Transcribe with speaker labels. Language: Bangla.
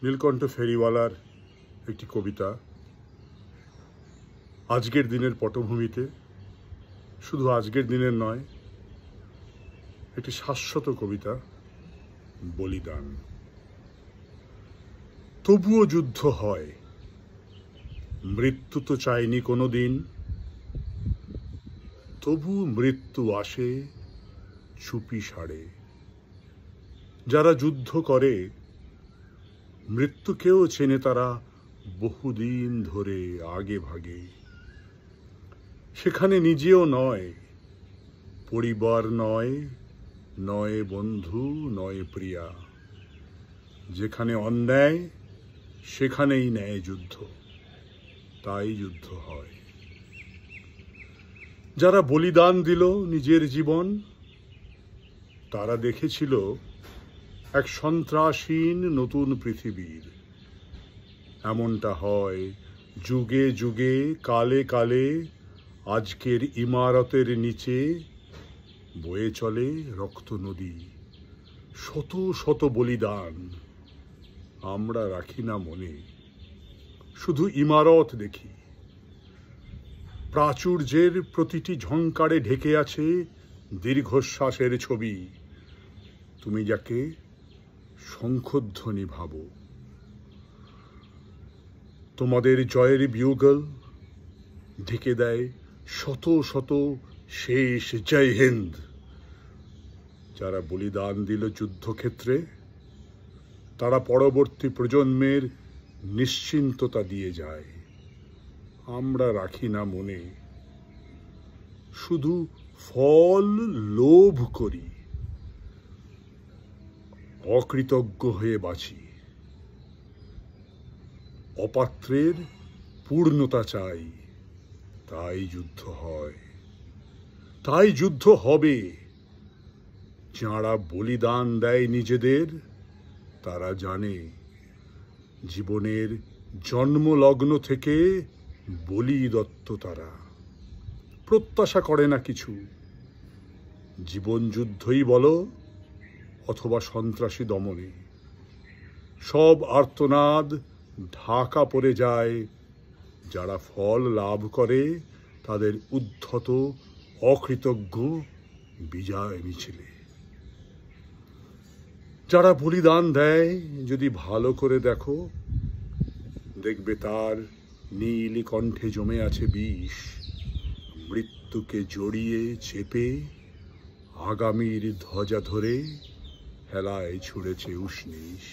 Speaker 1: নীলকণ্ঠ ফেরিওয়ালার একটি কবিতা, আজকের দিনের পটভূমিতে, শুধু আজকের দিনের নয়, একটি শাশ্বত কবিতা, বলিদান। তবুও যুদ্ধ হয়, মৃত্যু তো চায়নি কোনো দিন, তবু মৃত্যু আসে চুপি সারে। যারা যুদ্ধ করে মৃত্যুকেও চেনে তারা বহুদিন ধরে আগে ভাগে। সেখানে নিজেও নয়, পরিবার নয়, নয় বন্ধু, নয় প্রিয়া। যেখানে অন্যায় সেখানেই ন্যায় যুদ্ধ, তাই যুদ্ধ হয়। যারা বলিদান দিল নিজের জীবন, তারা দেখেছিল এক সন্ত্রাসীন নতুন পৃথিবীর। এমনটা হয় যুগে যুগে, কালে কালে। আজকের ইমারতের নিচে বয়ে চলে রক্ত নদী, শত শত বলিদান। আমরা রাখি না মনে, শুধু ইমারত দেখি। প্রাচুর্যের প্রতিটি ঝংকারে ঢেকে আছে দীর্ঘশ্বাসের ছবি। তুমি যাকে শঙ্খধ্বনি ভাবো, তোমাদের জয়ের বিউগল ঢেকে দেয় শত শত শেষ জয় হিন্দ। যারা বলিদান দিল যুদ্ধক্ষেত্রে, তারা পরবর্তী প্রজন্মের নিশ্চিন্ততা দিয়ে যায়। আমরা রাখি না মনে, শুধু ফল লোভ করি। অকৃতজ্ঞ হয়ে বাঁচি, অপাত্রের পূর্ণতা চাই। তাই যুদ্ধ হয়, তাই যুদ্ধ হবে। যাঁরা বলিদান দেয় নিজেদের, তারা জানে জীবনের জন্মলগ্ন থেকে বলি দত্ত তারা। প্রত্যাশা করে না কিছু, জীবন যুদ্ধই বলো অথবা সন্ত্রাসী দমনে। সব আর্তনাদ ঢাকা পড়ে যায় যারা ফল লাভ করে তাদের উদ্ধত অকৃতজ্ঞ বিজয় মিছিলে। যারা বলিদান দেয় যদি ভালো করে দেখো, দেখবে তার নীল কণ্ঠে জমে আছে বিষ। মৃত্যুকে জড়িয়ে চেপে আগামীর ধ্বজা ধরে হেলায় ছুঁড়েছে উষ্ণীষ।